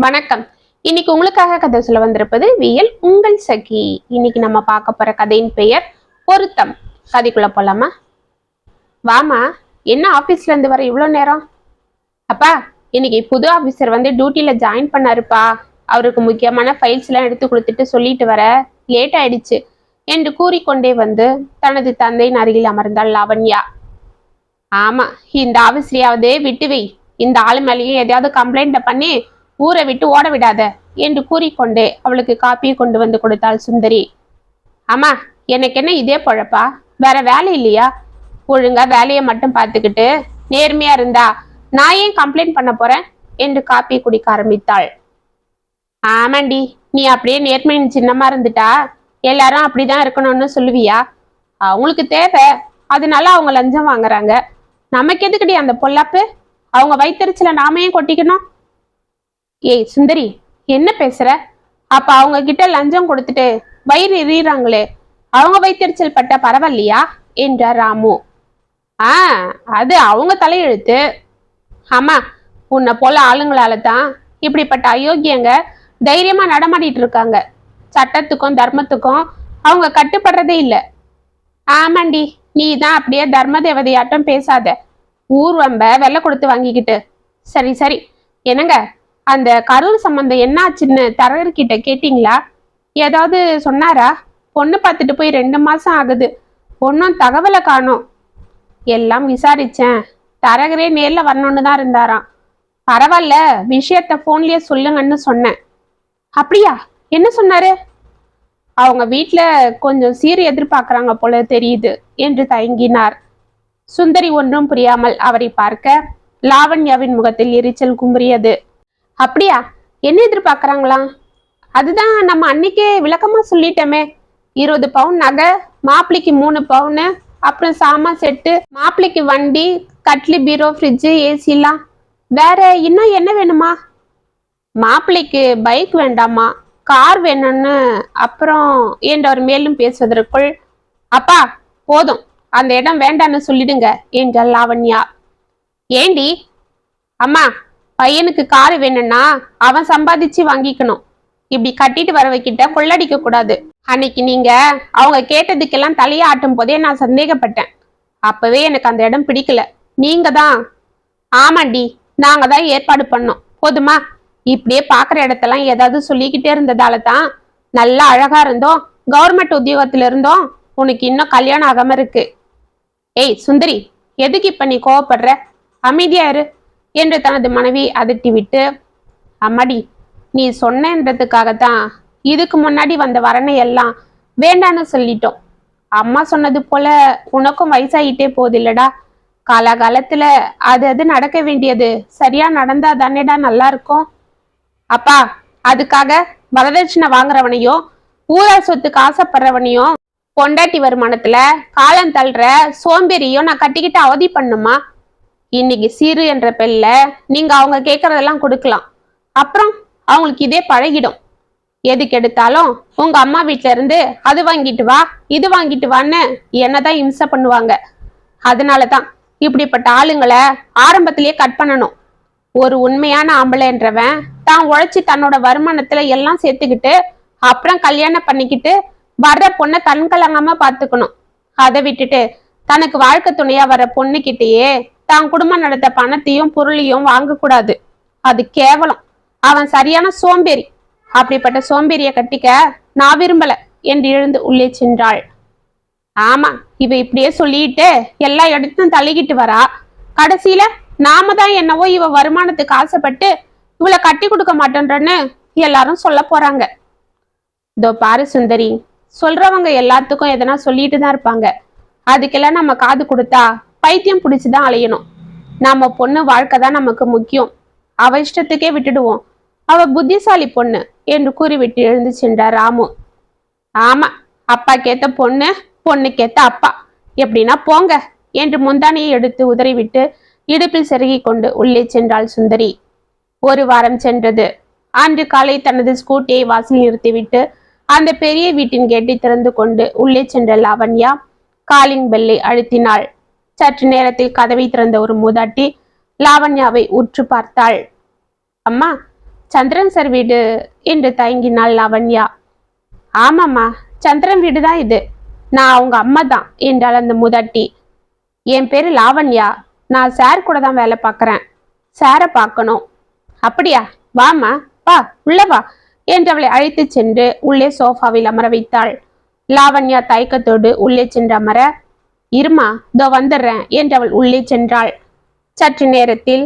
வணக்கம். இன்னைக்கு உங்களுக்காக கதை சொல்ல வந்திருப்பது வியல் உங்கள் சகி. இன்னைக்கு நம்ம பார்க்க போற கதையின் பெயர் பொருத்தம். கதைக்குள்ள போலாமா? வாமா, என்ன ஆபீஸ்ல இருந்து வர இவ்வளோ நேரம்? அப்பா, இன்னைக்கு புது ஆபீசர் வந்து டியூட்டில ஜாயின் பண்ணாருப்பா. அவருக்கு முக்கியமான ஃபைல்ஸ் எல்லாம் எடுத்து கொடுத்துட்டு சொல்லிட்டு வர லேட் ஆயிடுச்சு என்று கூறிக்கொண்டே வந்து தனது தந்தையின் அருகில் அமர்ந்தாள் லாவண்யா. ஆமா, இந்த ஆபீஸ்லயாவது விட்டு வை, இந்த ஆளு மேலேயும் எதையாவது கம்ப்ளைண்ட் பண்ணி ஊரை விட்டு ஓட விடாத என்று கூறிக்கொண்டே அவளுக்கு காப்பியை கொண்டு வந்து கொடுத்தாள் சுந்தரி. அம்மா, எனக்கு என்ன இதே பொழப்பா? வேற வேலை இல்லையா? ஒழுங்கா வேலையை மட்டும் பார்த்துக்கிட்டு நேர்மையா இருந்தா நான் ஏன் கம்ப்ளைண்ட் பண்ண போறேன் என்று காப்பி குடிக்க ஆரம்பித்தாள். ஆமாண்டி, நீ அப்படியே நேர்மையின் சின்னமா இருந்துட்டா எல்லாரும் அப்படிதான் இருக்கணும்னு சொல்லுவியா? அவங்களுக்கு தேவை, அதனால அவங்க லஞ்சம் வாங்குறாங்க. நமக்கு எதுக்குடி அந்த பொல்லாப்பு? அவங்க வயிற்றுல நாம ஏன் கொட்டிக்கணும்? ஏய் சுந்தரி, என்ன பேசுற? அப்ப அவங்க கிட்ட லஞ்சம் கொடுத்துட்டு வயிறு எறிறாங்களே, அவங்க வயிற்றுச்சல் பட்ட பரவாயில்லையா என்றார் ராமு. அது அவங்க தலையெழுத்து. ஆமா, உன்னை போல ஆளுங்களால தான் இப்படிப்பட்ட அயோக்கியங்க தைரியமா நடமாடிட்டு இருக்காங்க. சட்டத்துக்கும் தர்மத்துக்கும் அவங்க கட்டுப்படுறதே இல்லை. ஆமாண்டி, நீ தான் அப்படியே தர்ம தேவதையாட்டம் பேசாத. ஊர் வம்ப வெள்ளை கொடுத்து வாங்கிக்கிட்டு. சரி சரி, என்னங்க அந்த கரூர் சம்பந்தம் என்னாச்சுன்னு தரகர்கிட்ட கேட்டீங்களா? ஏதாவது சொன்னாரா? பொண்ணு பார்த்துட்டு போய் 2 மாசம் ஆகுது, ஒன்னும் தகவலை காணோம். எல்லாம் விசாரிச்சேன், தரகரே நேர்ல வரணும்னு தான் இருந்தாராம். பரவாயில்ல, விஷயத்த போன்லயே சொல்லுங்கன்னு சொன்னேன். அப்படியா? என்ன சொன்னாரு? அவங்க வீட்டுல கொஞ்சம் சீர் எதிர்பார்க்கறாங்க போல தெரியுது என்று தயங்கினார். சுந்தரி ஒன்றும் புரியாமல் அவரை பார்க்க லாவண்யாவின் முகத்தில் எரிச்சல் கும்பியது. அப்படியா? என்ன எதிர்பார்க்கறாங்களாம்? அதுதான் நம்ம அன்னைக்கே விளக்கமா சொல்லிட்டோமே. 20 பவுன் நகை, மாப்பிள்ளைக்கு 3 பவுனு, அப்புறம் சாமான் செட்டு, மாப்பிள்ளைக்கு வண்டி, கட்லி, பீரோ, ஃப்ரிட்ஜு, ஏசிலாம். வேற இன்னும் என்ன வேணுமா? மாப்பிள்ளைக்கு பைக் வேண்டாமா, கார் வேணும்னு. அப்புறம் என்றவர் மேலும் பேசுவதற்குள், அப்பா போதும், அந்த இடம் வேண்டான்னு சொல்லிடுங்க என்றாள் லாவண்யா. ஏண்டி? அம்மா, பையனுக்கு காரு வேணும்னா அவன் சம்பாதிச்சு வாங்கிக்கணும். இப்படி கட்டிட்டு வரவைக்கிட்ட கொள்ளடிக்க கூடாது. அன்னைக்கு நீங்க அவங்க கேட்டதுக்கெல்லாம் தலையை ஆட்டும் போதே நான் சந்தேகப்பட்டேன். அப்பவே எனக்கு அந்த இடம் பிடிக்கல. நீங்க தான். ஆமாண்டி, நாங்க தான் ஏற்பாடு பண்ணோம். போதுமா? இப்படியே பாக்குற இடத்தெல்லாம் ஏதாவது சொல்லிக்கிட்டே இருந்ததால தான் நல்லா அழகா இருந்தோம், கவர்மெண்ட் உத்தியோகத்துல இருந்தோம், உனக்கு இன்னும் கல்யாணம் ஆகாம இருக்கு. ஏய் சுந்தரி, எதுக்கு இப்ப நீ கோவப்படுற? அமைதியா இரு என்று தனது மனைவி அதட்டிவிட்டு, அம்மாடி, நீ சொன்னன்றதுக்காகத்தான் இதுக்கு முன்னாடி வந்த வரனை எல்லாம் வேண்டான்னு சொல்லிட்டோம். அம்மா சொன்னது போல உனக்கும் வயசாயிட்டே போதில்லடா. காலகாலத்துல அது நடக்க வேண்டியது சரியா நடந்தா தானேடா நல்லா இருக்கும். அப்பா, அதுக்காக வரதட்சணை வாங்குறவனையும் ஊழல் சொத்துக்கு ஆசைப்படுறவனையும் பொண்டாட்டி வருமானத்துல காலம் தள்ளுற சோம்பேறியும் நான் கட்டிக்கிட்டு அவதி பண்ணுமா? இன்னைக்கு சீரு என்ற பெல்ல நீங்க அவங்க கேட்கறதெல்லாம் கொடுக்கலாம், அப்புறம் அவங்களுக்கு இதே பழகிடும். எதுக்கு எடுத்தாலும் உங்க அம்மா வீட்டுல இருந்து அது வாங்கிட்டு வா, இது வாங்கிட்டு வான்னு என்னதான் இம்சை பண்ணுவாங்க. அதனாலதான் இப்படிப்பட்ட ஆளுங்களை ஆரம்பத்திலேயே கட் பண்ணணும். ஒரு உண்மையான ஆம்பளைன்றவன் தான் உழைச்சி தன்னோட வருமானத்துல எல்லாம் சேர்த்துக்கிட்டு அப்புறம் கல்யாணம் பண்ணிக்கிட்டு வர்ற பொண்ணை கண்கலங்காம பாத்துக்கணும். அதை விட்டுட்டு தனக்கு வாழ்க்கை துணையா வர்ற பொண்ணுகிட்டயே தான் குடும்பம் நடத்த பணத்தையும் பொருளையும் வாங்கக்கூடாது. அது கேவலம். அவன் சரியான சோம்பேறி. அப்படிப்பட்ட சோம்பேறிய கட்டிக்க நான் விரும்பல என்று எழுந்து உள்ளே சென்றாள். ஆமா, இவ இப்படியே சொல்லிட்டு எல்லா இடத்தும் தள்ளிக்கிட்டு வரா. கடைசியில நாம தான் என்னவோ இவ வருமானத்துக்கு ஆசைப்பட்டு இவளை கட்டி கொடுக்க மாட்டோன்றன்னு எல்லாரும் சொல்ல போறாங்க. இதோ பாரு சுந்தரி, சொல்றவங்க எல்லாத்துக்கும் எதனா சொல்லிட்டு தான் இருப்பாங்க. அதுக்கெல்லாம் நம்ம காது கொடுத்தா பைத்தியம் பிடிச்சுதான் அலையணும். நம்ம பொண்ணு வாழ்க்கை தான் நமக்கு முக்கியம். அவ இஷ்டத்துக்கே விட்டுடுவோம். அவ புத்திசாலி பொண்ணு என்று கூறிவிட்டு எழுந்து சென்றார் ராமு. ஆமா, அப்பா கேத்த பொண்ணு, பொண்ணுக்கேத்த அப்பா, எப்படின்னா போங்க என்று முந்தானியை எடுத்து உதறிவிட்டு இடுப்பில் செருகி கொண்டு உள்ளே சென்றாள் சுந்தரி. 1 வாரம் சென்றது. அன்று காலை தனது ஸ்கூட்டியை வாசல் நிறுத்திவிட்டு அந்த பெரிய வீட்டின் கேட்டை திறந்து கொண்டு உள்ளே சென்ற லாவண்யா காலிங் பெல்லை அழுத்தினாள். சற்று நேரத்தில் கதவை திறந்த ஒரு மூதாட்டி லாவண்யாவை உற்று பார்த்தாள். அம்மா, சந்திரன் சார் வீடு என்று தயங்கினாள் லாவண்யா. ஆமாம்மா, சந்திரன் வீடு தான் இது. நான் அவங்க அம்மா தான் என்றாள் அந்த மூதாட்டி. என் பேரு லாவண்யா. நான் சார் கூட தான் வேலை பார்க்குறேன். சாரை பார்க்கணும். அப்படியா, வாமா, வா உள்ள வா என்றவளை அழைத்து சென்று உள்ளே சோஃபாவில் அமர வைத்தாள். லாவண்யா தயக்கத்தோடு உள்ளே சென்று அமர, இருமா இதோ வந்துடுறேன் என்றவள் உள்ளே சென்றாள். சற்று நேரத்தில்,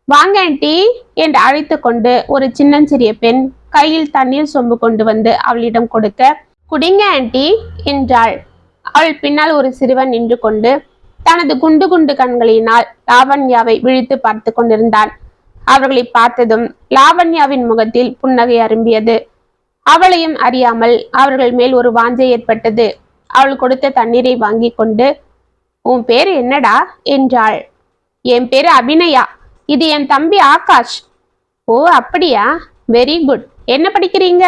வாங்க ஆண்டி என்று அழைத்து கொண்டு ஒரு சின்னஞ்சிறிய பெண் கையில் தண்ணீர் சொம்பு கொண்டு வந்து அவளிடம் கொடுக்க, குடிங்க ஆண்டி என்றாள். அவள் பின்னால் ஒரு சிறுவன் நின்று கொண்டு தனது குண்டு குண்டு கண்களினால் லாவண்யாவை விழித்து பார்த்து கொண்டிருந்தான். அவர்களை பார்த்ததும் லாவண்யாவின் முகத்தில் புன்னகை அரும்பியது. அவளையும் அறியாமல் அவர்கள் மேல் ஒரு வாஞ்சை ஏற்பட்டது. அவள் கொடுத்த தண்ணீரை வாங்கி கொண்டு, உன் பேரு என்னடா என்றாள். என் பேரு அபிநயா. இது என் தம்பி ஆகாஷ். ஓ அப்படியா, வெரி குட். என்ன படிக்கிறீங்க?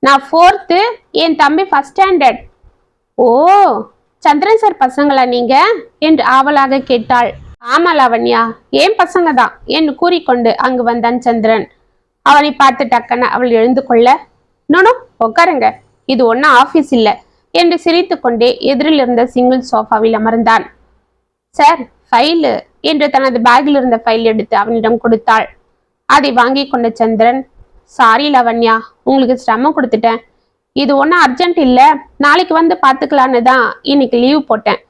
நான் 4th, என் தம்பி 1st ஸ்டாண்டர்ட். ஓ, சந்திரன் சார் பசங்களா நீங்க என்று ஆவலாக கேட்டாள். ஆமா லாவண்யா, ஏன் பசங்க தான் என்று கூறிக்கொண்டு அங்கு வந்தான் சந்திரன். அவனை பார்த்து டக்கன அவள் எழுந்து கொள்ள, நோனோ உட்காருங்க, இது ஒன்னும் ஆபீஸ் இல்ல என்று சிரித்து கொண்டே எதிரில் இருந்த சிங்கிள் சோஃபாவில் அமர்ந்தான். சார், ஃபைலு என்று தனது பேக்கில் இருந்த ஃபைல் எடுத்து அவனிடம் கொடுத்தாள். அதை வாங்கி கொண்ட சந்திரன், சாரி லாவண்யா, உங்களுக்கு சிரமம் கொடுத்துட்டேன். இது ஒன்றும் அர்ஜென்ட் இல்லை, நாளைக்கு வந்து பார்த்துக்கலான்னு தான் இன்னைக்கு லீவ் போட்டேன்.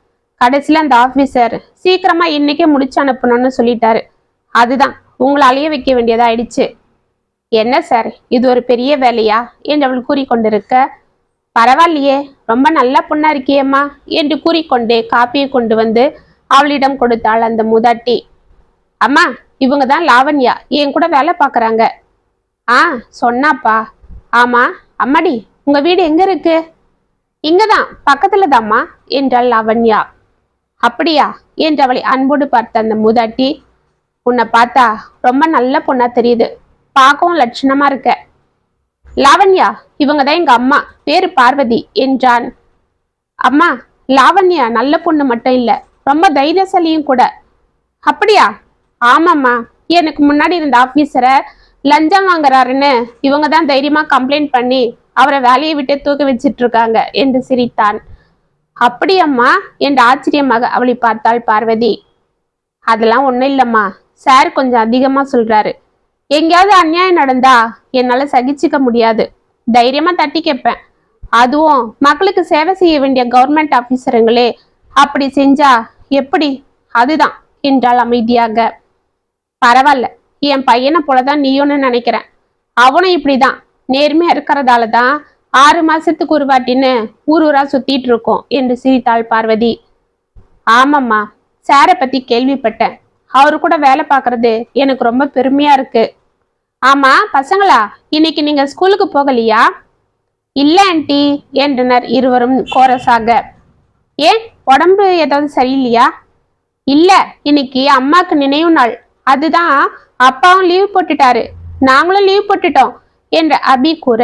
கடைசியில் அந்த ஆஃபீஸர் சீக்கிரமா இன்னைக்கே முடிச்சு அனுப்பணும்னு சொல்லிட்டாரு. அதுதான் உங்களை அலைய வைக்க வேண்டியதா ஆயிடுச்சு. என்ன சார், இது ஒரு பெரிய வேலையா என்று அவள் கூறிக்கொண்டிருக்க, பரவாயில்லையே, ரொம்ப நல்ல பொண்ணா இருக்கியம்மா என்று கூறிக்கொண்டே காப்பியை கொண்டு வந்து அவளிடம் கொடுத்தாள் அந்த மூதாட்டி. அம்மா, இவங்க தான் லாவண்யா, என் கூட வேலை பார்க்குறாங்க. ஆ சொன்னாப்பா. ஆமா அம்மாடி, உங்க வீடு எங்க இருக்கு? இங்கதான் பக்கத்துல தாம்மா என்றாள் லாவண்யா. அப்படியா என்று அவளை அன்போடு பார்த்த அந்த மூதாட்டி, உன்னை பார்த்தா ரொம்ப நல்ல பொண்ணா தெரியுது, பார்க்கவும் லட்சணமா இருக்க. லாவண்யா, இவங்க தான் எங்க அம்மா, பேரு பார்வதி என்றான். அம்மா, லாவண்யா நல்ல பொண்ணு மட்டும் இல்ல, ரொம்ப தைரியசாலியும் கூட. அப்படியா? ஆமாம்மா, எனக்கு முன்னாடி இருந்த ஆபீசரை லஞ்சம் வாங்குறாருன்னு இவங்க தான் தைரியமா கம்ப்ளைண்ட் பண்ணி அவரை வேலையை விட்டு தூக்க வச்சிட்டு இருக்காங்க என்று சிரித்தான். அப்படியம்மா என்று ஆச்சரியமாக அவளை பார்த்தாள் பார்வதி. அதெல்லாம் ஒண்ணும் இல்லம்மா, சார் கொஞ்சம் அதிகமா சொல்றாரு. எங்கேயாவது அநியாயம் நடந்தா என்னால சகிச்சுக்க முடியாது, தைரியமா தட்டி கேட்பேன். அதுவும் மக்களுக்கு சேவை செய்ய வேண்டிய கவர்மெண்ட் ஆபீசருங்களே அப்படி செஞ்சா எப்படி? அதுதான் என்றாள் அமைதியாக. பரவாயில்ல, என் பையனை போலதான் நீயும்னு நினைக்கிறேன். அவனும் இப்படிதான் நேர்மையா இருக்கிறதால தான் 6 மாசத்துக்கு ஒரு வாட்டின்னு ஊர் ஊரா சுத்திட்டு இருக்கோம் என்று சிரித்தாள் பார்வதி. ஆமாம்மா, சாரை பத்தி கேள்விப்பட்டேன். அவரு கூட வேலை பார்க்கறது எனக்கு ரொம்ப பெருமையா இருக்கு. ஆமா பசங்களா, இன்னைக்கு நீங்க ஸ்கூலுக்கு போகலையா? இல்ல ஆண்டி என்றனர் இருவரும் கோரஸாக. ஏன், உடம்பு ஏதாவது சரியில்லையா? இல்ல, இன்னைக்கு அம்மாக்கு நினைவு நாள், அதுதான் அப்பாவும் லீவ் போட்டுட்டாரு, நாங்களும் லீவ் போட்டுட்டோம் என்ற அபி கூற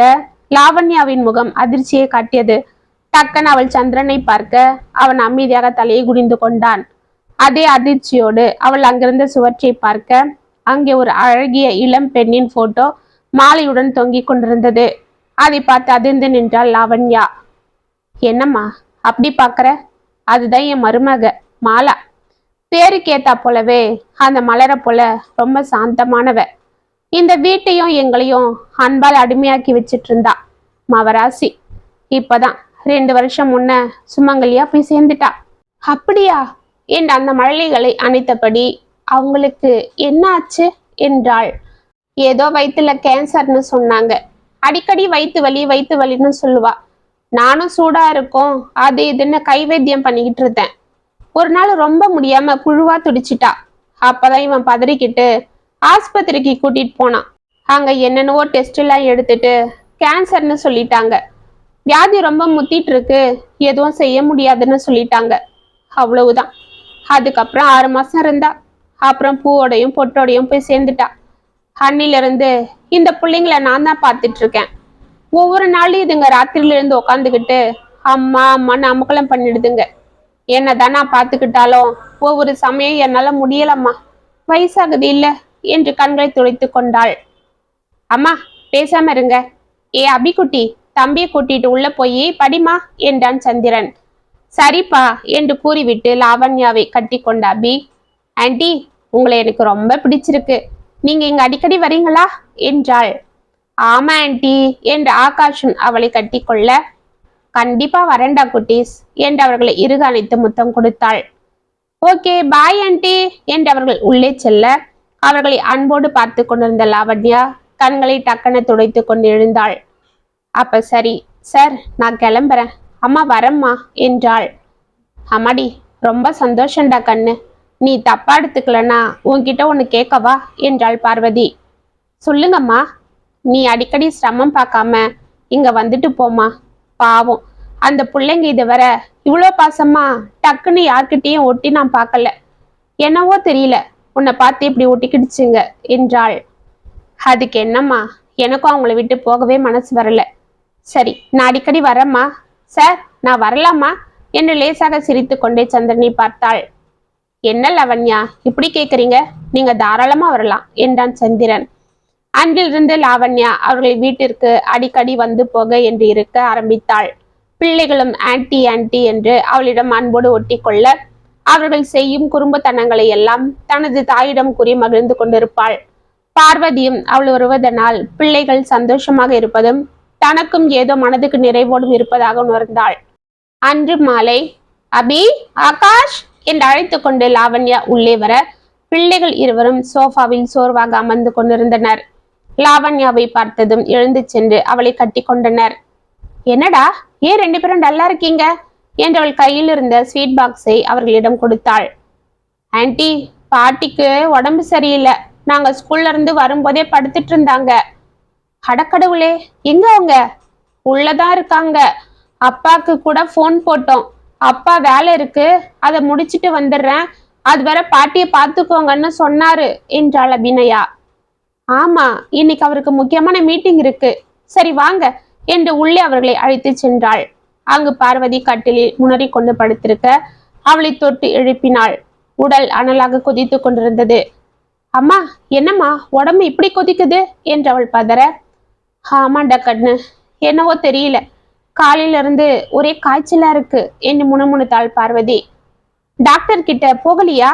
லாவண்யாவின் முகம் அதிர்ச்சியை காட்டியது. டக்கன் அவள் சந்திரனை பார்க்க அவன் அமைதியாக தலையை குனிந்து கொண்டான். அதே அதிர்ச்சியோடு அவள் அங்கிருந்த சுவற்றை பார்க்க அங்கே ஒரு அழகிய இளம் பெண்ணின் போட்டோ மாலையுடன் தொங்கிக் கொண்டிருந்தது. அதை பார்த்து அதிர்ந்து நின்றாள் லாவண்யா. என்னம்மா அப்படி பாக்குற? அதுதான் என் மருமக மாலா. பேருக்கேத்தா போலவே அந்த மலரை போல ரொம்ப சாந்தமானவ. இந்த வீட்டையும் எங்களையும் அன்பால் அடிமையாக்கி வச்சிட்டு இருந்தா. மவராசி இப்பதான் 2 வருஷம் முன்ன சுமங்கலியா போய் சேர்ந்துட்டா. அப்படியா என்று அந்த மழலைகளை அணைத்தபடி, அவங்களுக்கு என்ன ஆச்சு என்றாள். ஏதோ வயிற்றுல கேன்சர்னு சொன்னாங்க. அடிக்கடி வயிற்று வலின்னு சொல்லுவா. நானும் சூடா இருக்கும் அது இதுன்னு கைவைத்தியம் பண்ணிக்கிட்டு இருந்தேன். ஒரு நாள் ரொம்ப முடியாம புழுவா துடிச்சிட்டா. அப்பதான் இவன் பதறிக்கிட்டு ஆஸ்பத்திரிக்கு கூட்டிட்டு போனான். அங்க என்னென்னவோ டெஸ்ட் எல்லாம் எடுத்துட்டு கேன்சர்னு சொல்லிட்டாங்க. வியாதி ரொம்ப முத்திட்டு இருக்கு, எதுவும் செய்ய முடியாதுன்னு சொல்லிட்டாங்க. அவ்வளவுதான். அதுக்கப்புறம் 6 மாசம் இருந்தா. அப்புறம் பூவோடையும் பொட்டோடையும் போய் சேர்ந்துட்டா. அன்னில இருந்து இந்த பிள்ளைங்களை நான் தான் பார்த்துட்டு இருக்கேன். ஒவ்வொரு நாளும் இதுங்க ராத்திரில இருந்து உக்காந்துக்கிட்டு அம்மா அம்மான்னு அமக்கலம் பண்ணிடுதுங்க. என்னதான் நான் பார்த்துக்கிட்டாலும் ஒவ்வொரு சமயம் என்னால முடியலம்மா, வயசாகுது இல்ல என்று கண்களை துடைத்து கொண்டாள். அம்மா பேசாம இருங்க. ஏ அபிக்குட்டி, தம்பியை கூட்டிட்டு உள்ள போய் படிமா என்றான் சந்திரன். சரிப்பா என்று கூறிவிட்டு லாவண்யாவை கட்டி கொண்ட அபி, ஆண்டி உங்களை எனக்கு ரொம்ப பிடிச்சிருக்கு, நீங்க இங்க அடிக்கடி வரீங்களா என்றாள். ஆமா ஆண்டி என்று ஆகாஷும் அவளை கட்டி கொள்ள, கண்டிப்பா வரேன்டா குட்டீஸ் என்று அவர்களை இறுக அணைத்து முத்தம் கொடுத்தாள். ஓகே பாய் ஆண்டி என்று அவர்கள் உள்ளே செல்ல, அவர்களை அன்போடு பார்த்து கொண்டிருந்த லாவண்யா கண்களை டக்கென துடைத்து கொண்டு எழுந்தாள். அப்ப சரி சார், நான் கிளம்புறேன், அம்மா வரம்மா என்றாள். அம்மாடி ரொம்ப சந்தோஷம்டா கண்ணு, நீ தப்பா எடுத்துக்கலனா உன்கிட்ட ஒன்று கேட்கவா என்றாள் பார்வதி. சொல்லுங்கம்மா. நீ அடிக்கடி சிரமம் பார்க்காம இங்க வந்துட்டு போமா, பாவம் அந்த பிள்ளைங்க இதுவரை இவ்வளோ பாசமா டக்குன்னு யார்கிட்டையும் ஒட்டி நான் பார்க்கல, என்னவோ தெரியல உன்னை பார்த்து இப்படி ஒட்டிக்கிடுச்சுங்க என்றாள். அதுக்கு என்னம்மா, எனக்கும் அவங்கள விட்டு போகவே மனசு வரல. சரி நான் அடிக்கடி வரேம்மா. சார் நான் வரலாமா என்று லேசாக சிரித்து கொண்டே சந்திரனை பார்த்தாள். என்ன லாவண்யா இப்படி கேட்குறீங்க, நீங்க தாராளமா வரலாம் என்றான் சந்திரன். அன்றிலிருந்து லாவண்யா அவர்களை வீட்டிற்கு அடிக்கடி வந்து போக என்று இருக்க ஆரம்பித்தாள். பிள்ளைகளும் ஆன்டி ஆன்டி என்று அவளிடம் அன்போடு ஒட்டி கொள்ள, அவர்கள் செய்யும் குறும்புத்தனங்களை எல்லாம் தனது தாயிடம் கூறி மகிழ்ந்து கொண்டிருப்பாள். பார்வதியும் அவள் வருவதனால் பிள்ளைகள் சந்தோஷமாக இருப்பதும் தனக்கும் ஏதோ மனதுக்கு நிறைவோடும் இருப்பதாக உணர்ந்தாள். அன்று மாலை அபி, ஆகாஷ் என்று அழைத்து கொண்டு லாவண்யா உள்ளே வர, பிள்ளைகள் இருவரும் சோஃபாவில் சோர்வாக அமர்ந்து கொண்டிருந்தனர். லாவண்யாவை பார்த்ததும் எழுந்து சென்று அவளை கட்டி கொண்டனர். என்னடா ஏன் 2 பேரும் டல்லா இருக்கீங்க என்று அவள் கையில் இருந்த ஸ்வீட் பாக்ஸை அவர்களிடம் கொடுத்தாள். ஆன்டி, பாட்டிக்கு உடம்பு சரியில்லை, நாங்க ஸ்கூல்ல இருந்து வரும்போதே படுத்துட்டு இருந்தாங்க. அடக்கடவுளே, எங்க அவங்க? உள்ளதான் இருக்காங்க. அப்பாக்கு கூட போன் போட்டோம், அப்பா வேலை இருக்கு, அதை முடிச்சிட்டு வந்துடுறேன், அது வரை பாட்டியை பார்த்துக்கோங்கன்னு சொன்னாரு என்றாள் அபிநயா. ஆமா, இன்னைக்கு அவருக்கு முக்கியமான மீட்டிங் இருக்கு, சரி வாங்க என்று உள்ளே அவர்களை அழைத்து சென்றாள். அங்கு பார்வதி கட்டிலில் முனறி கொண்டு படுத்திருக்க அவளை தொட்டு எழுப்பினாள். உடல் அனலாக கொதித்து கொண்டிருந்தது. அம்மா என்னம்மா உடம்பு இப்படி கொதிக்குது என்று அவள் பதற, ஆமாண்டா கண்ணு, என்னவோ தெரியல, காலையில இருந்து ஒரே காய்ச்சலா இருக்கு என்று முணுமுணுத்தாள் பார்வதி. டாக்டர் கிட்ட போகலையா?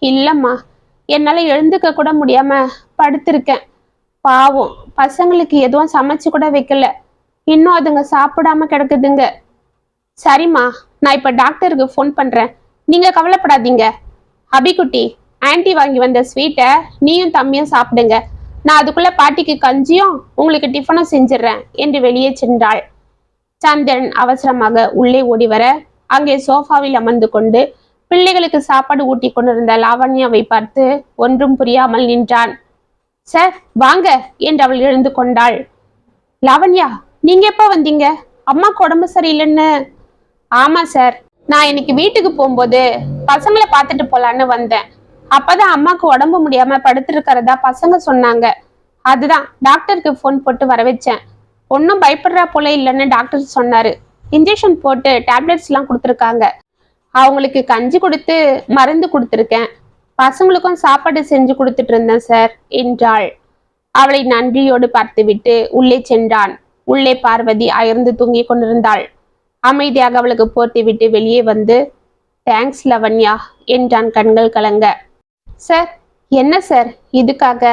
இல்லம்மா, என்னால எழுந்துக்க கூட முடியாம படுத்திருக்கேன். பாவம் பசங்களுக்கு எதுவும் சமைச்சு கூட வைக்கல, இன்னும் அதுங்க சாப்பிடாம கிடக்குதுங்க. சரிம்மா, நான் இப்ப டாக்டருக்கு ஃபோன் பண்றேன், நீங்க கவலைப்படாதீங்க. அபிக்குட்டி, ஆன்டி வாங்கி வந்த ஸ்வீட்டை நீயும் தம்பியும் சாப்பிடுங்க, நான் அதுக்குள்ள பாட்டிக்கு கஞ்சியும் உங்களுக்கு டிஃபனும் செஞ்சிடறேன் என்று வெளியே சென்றாள். சந்திரன் அவசரமாக உள்ளே ஓடி வர, அங்கே சோஃபாவில் அமர்ந்து கொண்டு பிள்ளைகளுக்கு சாப்பாடு ஊட்டி கொண்டிருந்த லாவண்யாவை பார்த்து ஒன்றும் புரியாமல் நின்றான். சார் வாங்க என்று அவள் எழுந்து கொண்டாள். லாவண்யா, நீங்க எப்ப வந்தீங்க? அம்மாக்கு உடம்பு சரியில்லைன்னு. ஆமா சார், நான் இன்னைக்கு வீட்டுக்கு போகும்போது பசங்களை பார்த்துட்டு போலான்னு வந்தேன். அப்பதான் அம்மாக்கு உடம்பு முடியாம படுத்திருக்கிறதா பசங்க சொன்னாங்க, அதுதான் டாக்டருக்கு போன் போட்டு வர வச்சேன். ஒன்னும் பயப்படுறா போல இல்லைன்னு டாக்டர் சொன்னாரு. இன்ஜெக்ஷன் போட்டு டேப்லெட்ஸ் எல்லாம் கொடுத்துருக்காங்க. அவங்களுக்கு கஞ்சி கொடுத்து மருந்து கொடுத்துருக்கேன், பசங்களுக்கும் சாப்பாடு செஞ்சு கொடுத்துட்டு இருந்தேன் சார் என்றாள். அவளை நன்றியோடு பார்த்துவிட்டு உள்ளே சென்றான். உள்ளே பார்வதி அயர்ந்து தூங்கி கொண்டிருந்தாள். அமைதியாக அவளுக்கு போர்த்தி விட்டு வெளியே வந்து, தேங்க்ஸ் லவண்யா என்றான் கண்கள் கலங்க. சார் என்ன சார் இதுக்காக?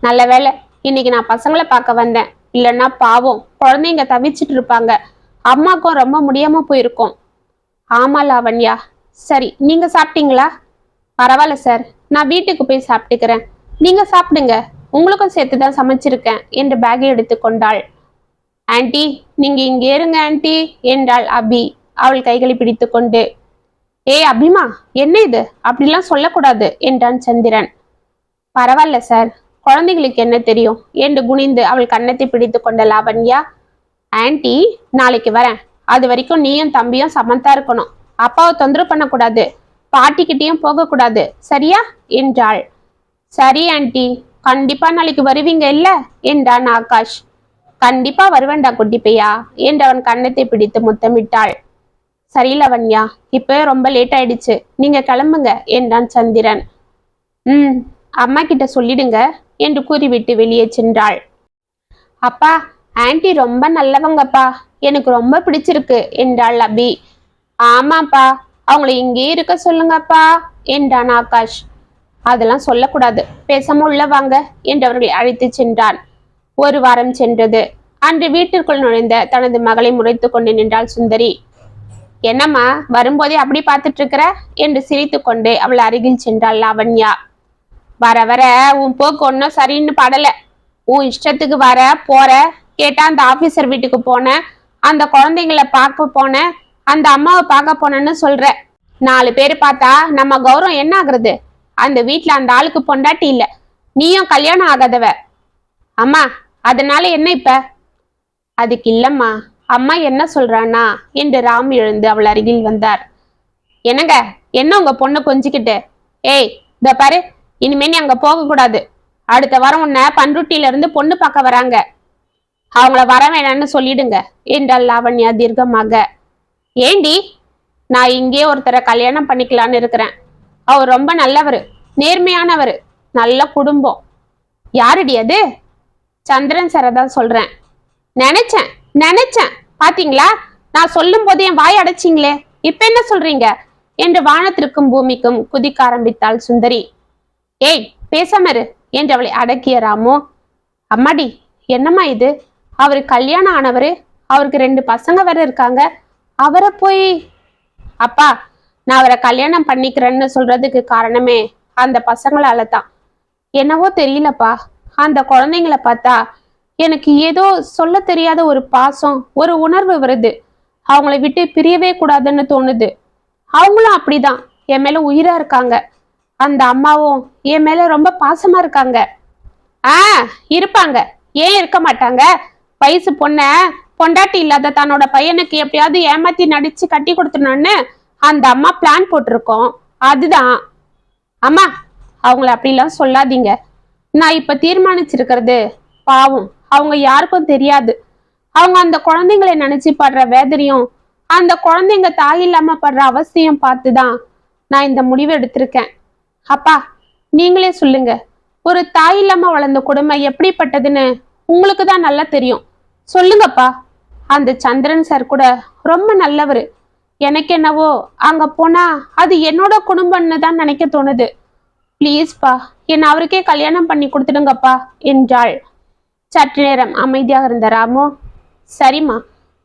நல்ல வேலை இன்னைக்கு நான் பசங்களை பார்க்க வந்தேன், இல்லைன்னா பாவம் குழந்தைங்க தவிச்சிட்டு இருப்பாங்க, அம்மாக்கும் ரொம்ப முடியாம போயிருக்கோம். ஆமா லாவண்யா. சரி நீங்க சாப்பிட்டீங்களா? பரவாயில்ல சார், நான் வீட்டுக்கு போய் சாப்பிட்டுக்கிறேன், நீங்க சாப்பிடுங்க, உங்களுக்கும் சேர்த்து தான் சமைச்சிருக்கேன் என்று பேக்கை எடுத்துக்கொண்டாள். ஆன்டி நீங்க இங்கே இருங்க ஆன்டி என்றாள் அபி அவள் கைகளை பிடித்து கொண்டு. ஏய் அபிமா, என்ன இது, அப்படிலாம் சொல்லக்கூடாது என்றான் சந்திரன். பரவாயில்ல சார், குழந்தைகளுக்கு என்ன தெரியும் என்று குனிந்து அவள் கன்னத்தை பிடித்து கொண்ட லாவண்யா, ஆன்டி நாளைக்கு வரேன், அது வரைக்கும் நீயும் தம்பியும் சமந்தா இருக்கணும், அப்பாவை தொந்தரவு பண்ணக்கூடாது, பாட்டிக்கிட்டையும் போகக்கூடாது, சரியா என்றாள். சரி ஆன்டி, கண்டிப்பா நாளைக்கு வருவீங்க இல்ல என்றான் ஆகாஷ். கண்டிப்பா வருவேண்டா குட்டி பையா என்று அவன் கன்னத்தை பிடித்து முத்தமிட்டாள். சரி லவண்யா, இப்ப ரொம்ப லேட் ஆயிடுச்சு, நீங்க கிளம்புங்க என்றான் சந்திரன். அம்மா கிட்ட சொல்லிடுங்க, என்று கூறிவிட்டு வெளியே சென்றாள். அப்பா, ஆன்ட்டி ரொம்ப நல்லவங்கப்பா, எனக்கு ரொம்ப பிடிச்சிருக்கு என்றாள் அபி. ஆமாப்பா, அவங்கள இங்கே இருக்க சொல்லுங்கப்பா என்றான் ஆகாஷ். அதெல்லாம் சொல்லக்கூடாது, பேசாம உள்ள வாங்க என்று அவர்களை அழைத்து சென்றான். ஒரு வாரம் சென்றது. அன்று வீட்டிற்குள் நுழைந்த தனது மகளை முறைத்து கொண்டு நின்றாள் சுந்தரி. என்னம்மா, வரும்போதே அப்படி பார்த்துட்டு இருக்கிற என்று சிரித்து கொண்டு அவள் அருகில் சென்றாள் லாவண்யா. வர வர உன் போக்கு ஒன்னும் சரின்னு படல. உன் இஷ்டத்துக்கு வர போற, கேட்டா அந்த ஆபீசர் வீட்டுக்கு போன, அந்த குழந்தைங்களை பார்க்க போன, அந்த அம்மாவை பார்க்க போனேன்னு சொல்ற. 4 பேர் பார்த்தா நம்ம கௌரவம் என்ன ஆகுறது? அந்த வீட்டுல அந்த ஆளுக்கு பொண்டாட்டி இல்ல, நீயும் கல்யாணம் ஆகாதவ. அம்மா, அதனால என்ன இப்ப? அதுக்கு இல்லம்மா, அம்மா என்ன சொல்றானா என்று ராம் எழுந்து அவள் அருகில் வந்தார். என்னங்க, என்ன உங்க பொண்ணு கொஞ்சிக்கிட்டு? ஏய், இந்த பாரு, இனிமே நீ அங்க போக கூடாது. அடுத்த வாரம் உன்னை பண்ருட்டியில இருந்து பொண்ணு பார்க்க வராங்க, அவங்கள வர வேணான்னு சொல்லிடுங்க என்றாள் லாவண்யா தீர்க்கமாக. ஏண்டி? நான் இங்கே ஒருத்தரை கல்யாணம் பண்ணிக்கலான்னு இருக்கிறேன். அவர் ரொம்ப நல்லவர், நேர்மையானவர், நல்ல குடும்பம். யாருடி அது? சந்திரன் சாரை தான் சொல்றேன். நினைச்சேன் நினைச்சேன், பாத்தீங்களா, நான் சொல்லும் போது என் வாய் அடைச்சிங்களே, இப்ப என்ன சொல்றீங்க என்று வானத்திற்கும் பூமிக்கும் குதிக்க ஆரம்பித்தாள் சுந்தரி. ஏய், பேசாமரு என்று அவளை அடக்கிய ராமு. அம்மாடி, என்னம்மா இது? அவரு கல்யாணம் ஆனவரு, அவருக்கு 2 பசங்க வேற இருக்காங்க, அவரை போய்... அப்பா, நான் அவரை கல்யாணம் பண்ணிக்கிறேன்னு சொல்றதுக்கு காரணமே அந்த பசங்களால தான். என்னவோ தெரியலப்பா, அந்த குழந்தைங்களை பார்த்தா எனக்கு ஏதோ சொல்ல தெரியாத ஒரு பாசம், ஒரு உணர்வு வருது. அவங்கள விட்டு பிரியவே கூடாதுன்னு தோணுது. அவங்களும் அப்படிதான் என் மேல உயிரா இருக்காங்க. அந்த அம்மாவும் என் மேல ரொம்ப பாசமா இருக்காங்க. இருப்பாங்க, ஏன் இருக்க மாட்டாங்க? வயசு பொண்ண பொண்டாட்டி இல்லாத தன்னோட பையனுக்கு எப்படியாவது ஏமாத்தி நடிச்சு கட்டி கொடுத்துடணும்னு அந்த அம்மா பிளான் போட்டிருக்கோம். அதுதான். அம்மா, அவங்கள அப்படிலாம் சொல்லாதீங்க. நான் இப்ப தீர்மானிச்சிருக்கிறது பாவம், அவங்க யாருக்கும் தெரியாது. அவங்க அந்த குழந்தைங்களை நினைச்சு படுற வேதனையும், அந்த குழந்தைங்க தாய் இல்லாம படுற அவசியம் பார்த்துதான் நான் இந்த முடிவு எடுத்திருக்கேன். அப்பா, நீங்களே சொல்லுங்க, ஒரு தாய் இல்லாம வளர்ந்த கொடுமை எப்படிப்பட்டதுன்னு உங்களுக்கு தான் நல்லா தெரியும். சொல்லுங்கப்பா. அந்த சந்திரன் சார் கூட ரொம்ப நல்லவர். எனக்கு என்னவோ அங்க போனா அது என்னோட குடும்பம்னு தான் நினைக்க தோணுது. பிளீஸ்பா, என்ன அவருக்கே கல்யாணம் பண்ணி கொடுத்துடுங்கப்பா என்றாள். சற்று நேரம் அமைதியாக இருந்த ராமு, சரிம்மா,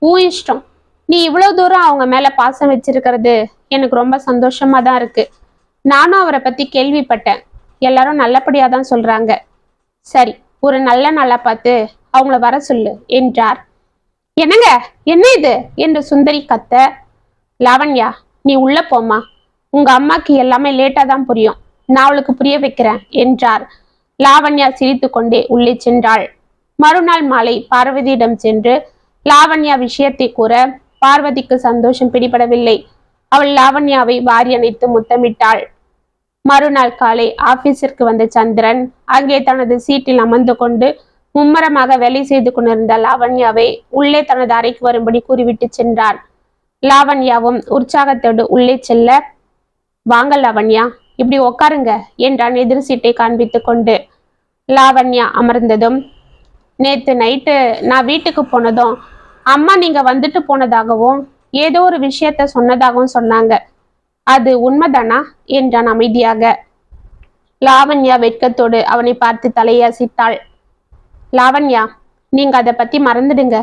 உன் இஷ்டம். நீ இவ்வளவு தூரம் அவங்க மேல பாசம் வச்சிருக்கிறது எனக்கு ரொம்ப சந்தோஷமா தான் இருக்கு. நானும் அவரை பத்தி கேள்விப்பட்டேன், எல்லாரும் நல்லபடியா தான் சொல்றாங்க. சரி, ஒரு நல்ல நாளா பார்த்து அவங்கள வர சொல்லு என்றார். என்னங்க, என்ன இது என்று சுந்தரி கத்த. லாவண்யா, நீ உள்ள போமா, உங்க அம்மாக்கு எல்லாமே லேட்டா தான் புரியும், நான் அவளுக்கு புரிய வைக்கிறேன் என்றார். லாவண்யா சிரித்து கொண்டே உள்ளே சென்றாள். மறுநாள் மாலை பார்வதியிடம் சென்று லாவண்யா விஷயத்தை கூற பார்வதிக்கு சந்தோஷம் பிடிபடவில்லை. அவள் லாவண்யாவை வாரி அணைத்து முத்தமிட்டாள். மறுநாள் காலை ஆபீஸிற்கு வந்த சந்திரன் அங்கே தனது சீட்டில் அமர்ந்து கொண்டு மும்மரமாக வேலை செய்து கொண்டிருந்த லாவண்யாவை உள்ளே தனது அறைக்கு வரும்படி கூறிவிட்டு சென்றான். லாவண்யாவும் உற்சாகத்தோடு உள்ளே செல்ல, வாங்க லாவண்யா, இப்படி உட்காருங்க என்றான் எதிர் சீட்டை காண்பித்து கொண்டு. லாவண்யா அமர்ந்ததும், நேத்து நைட்டு நான் வீட்டுக்கு போனதும் அம்மா நீங்க வந்துட்டு போனதாகவும் ஏதோ ஒரு விஷயத்த சொன்னதாகவும் சொன்னாங்க, அது உண்மைதானா என்றான் அமைதியாக. லாவண்யா வெட்கத்தோடு அவனை பார்த்து தலையசைத்தாள். லாவண்யா, நீங்க அதை பத்தி மறந்துடுங்க,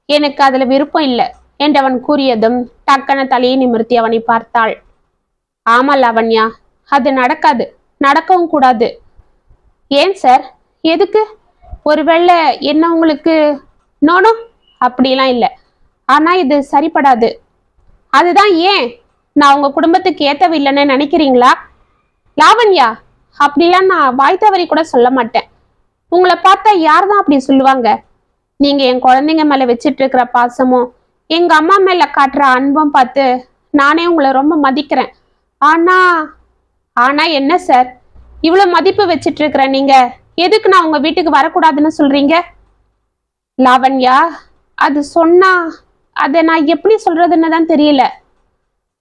எனக்கு அதுல விருப்பம் இல்லை என்றவன் கூறியதும் டக்கன தலையை நிமிர்த்தி அவனை பார்த்தாள். ஆமா லாவண்யா, அது நடக்காது, நடக்கவும் கூடாது. ஏன் சார், எதுக்கு? ஒருவேளை என்ன உங்களுக்கு... நோனோ, அப்படிலாம் இல்லை, ஆனா இது சரிப்படாது. அதுதான் ஏன்? நான் உங்க குடும்பத்துக்கு ஏத்தவில்லைன்னு நினைக்கிறீங்களா? லாவண்யா, அப்படிலாம் நான் வாய் தவறி கூட சொல்ல மாட்டேன். உங்களை பார்த்தா யார் தான் அப்படி சொல்லுவாங்க? நீங்க என் குழந்தைங்க மேல வச்சிட்டு இருக்கிற பாசமும் எங்க அம்மா மேல காட்டுற அன்பும் பார்த்து நானே உங்களை ரொம்ப மதிக்கிறேன். ஆனா ஆனா என்ன சார், இவ்வளவு மதிப்பு வச்சிட்டு இருக்கிற நீங்க எதுக்கு நான் உங்க வீட்டுக்கு வரக்கூடாதுன்னு சொல்றீங்க? லாவண்யா, அது சொன்னா அதை நான் எப்படி சொல்றதுன்னு தான் தெரியல.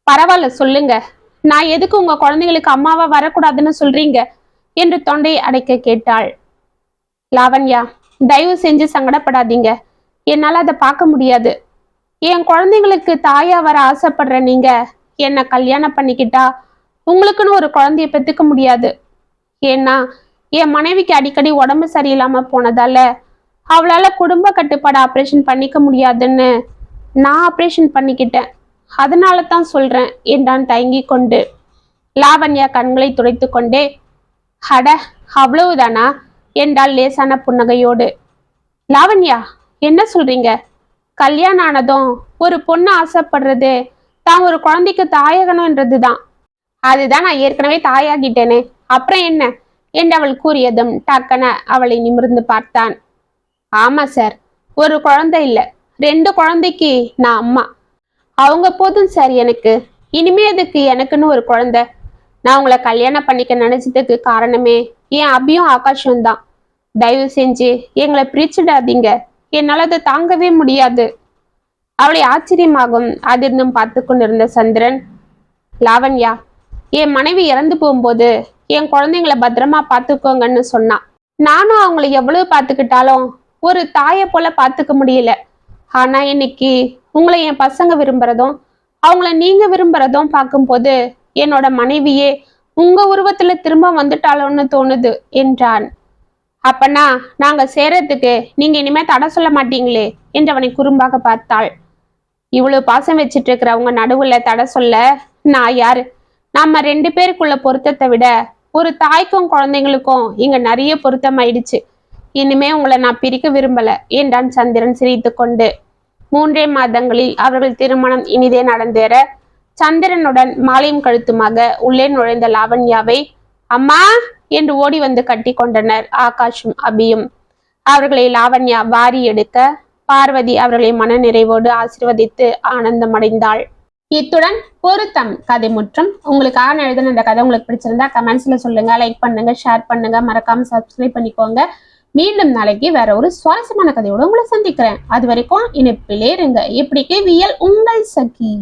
பரவாயில்ல, சொல்லுங்க, நான் எதுக்கு உங்க குழந்தைங்களுக்கு அம்மாவா வரக்கூடாதுன்னு சொல்றீங்க என்று தொண்டையை அடைக்க கேட்டாள். லாவண்யா, தயவு செஞ்சு சங்கடப்படாதீங்க. என்னால அதை பார்க்க முடியாது. என் குழந்தைங்களுக்கு தாயா வர ஆசைப்படுற நீங்க என்ன கல்யாணம் பண்ணிக்கிட்டா உங்களுக்குன்னு ஒரு குழந்தைய பெத்துக்க முடியாது. ஏன்னா என் மனைவிக்கு அடிக்கடி உடம்பு சரியில்லாம போனதால அவளால குடும்ப கட்டுப்பாடு ஆப்ரேஷன் பண்ணிக்க முடியாதுன்னு நான் ஆப்ரேஷன் பண்ணிக்கிட்டேன். அதனால தான் சொல்றேன் என்றான் தயங்கி கொண்டு. லாவண்யா கண்களை துடைத்து கொண்டே, அட அவ்வளவுதானா என்றாள் லேசான புன்னகையோடு. லாவண்யா, என்ன சொல்றீங்க? கல்யாணம் ஆனதும் ஒரு பொண்ணு ஆசைப்படுறது தான் ஒரு குழந்தைக்கு தாயகணும்ன்றதுதான். அதுதான் நான் ஏற்கனவே தாயாகிட்டேனே, அப்புறம் என்ன என்று அவள் கூறியதும் டக்கன அவளை நிமிர்ந்து பார்த்தான். ஆமா சார், ஒரு குழந்தை இல்ல, 2 குழந்தைக்கு நான் அம்மா. அவங்க போதும் சார் எனக்கு. இனிமே அதுக்கு எனக்குன்னு ஒரு குழந்தை. நான் உங்களை கல்யாணம் பண்ணிக்க நினைச்சதுக்கு காரணமே என் அபியும் ஆகாஷும் தான். தயவு செஞ்சு எங்களை பிரிச்சுடாதீங்க. என்னால் அதை தாங்கவே முடியாது. அவளை ஆச்சரியமாகவும் அதிர்ந்தும் பார்த்து கொண்டிருந்த சந்திரன், லாவண்யா, என் மனைவி இறந்து போகும்போது என் குழந்தைங்களை பத்திரமா பார்த்துக்கோங்கன்னு சொன்னான். நானும் அவங்களை எவ்வளவு பார்த்துக்கிட்டாலும் ஒரு தாயை போல பார்த்துக்க முடியல. ஆனா இன்னைக்கு உங்களை என் பசங்க விரும்புறதும் அவங்கள நீங்க விரும்புறதும் பார்க்கும்போது என்னோட மனைவியே உங்க உருவத்துல திரும்ப வந்துட்டாளோன்னு தோணுது என்றான். அப்பனா நாங்க சேரத்துக்கு நீங்க இனிமே தடை சொல்ல மாட்டீங்களே என்று அவனை குறும்பாக பார்த்தாள். இவ்வளவு பாசம் வச்சிட்டு இருக்கிறவங்க நடுவுல தடை சொல்ல நான் யாரு? நம்ம 2 பேருக்குள்ள பொருத்தத்தை விட ஒரு தாய்க்கும் குழந்தைங்களுக்கும் இங்க நிறைய பொருத்தமாயிடுச்சு. இனிமே உங்களை நான் பிரிக்க விரும்பல என்றான் சந்திரன் சிரித்து கொண்டு. 3 மாதங்களில் அவர்கள் திருமணம் இனிதே நடந்தேற சந்திரனுடன் மாலையும் கழுத்துமாக உள்ளே நுழைந்த லாவண்யாவை அம்மா என்று ஓடி வந்து கட்டி கொண்டனர் ஆகாஷும் அபியும். அவர்களை லாவண்யா வாரி எடுக்க பார்வதி அவர்களை மன நிறைவோடு ஆசீர்வதித்து ஆனந்தமடைந்தாள். இத்துடன் பொருத்தம் கதை முற்றும். உங்களுக்காக எழுதின இந்த கதை உங்களுக்கு பிடிச்சிருந்தா கமெண்ட்ஸ்ல சொல்லுங்க, லைக் பண்ணுங்க, ஷேர் பண்ணுங்க, மறக்காம சப்ஸ்கிரைப் பண்ணிக்கோங்க. மீண்டும் நாளைக்கு வேற ஒரு சுவாரஸ்யமான கதையோட உங்களை சந்திக்கிறேன். அது வரைக்கும் இணைப்பிலே இருங்க. இப்படிக்கு வியல் உங்கள் சகி.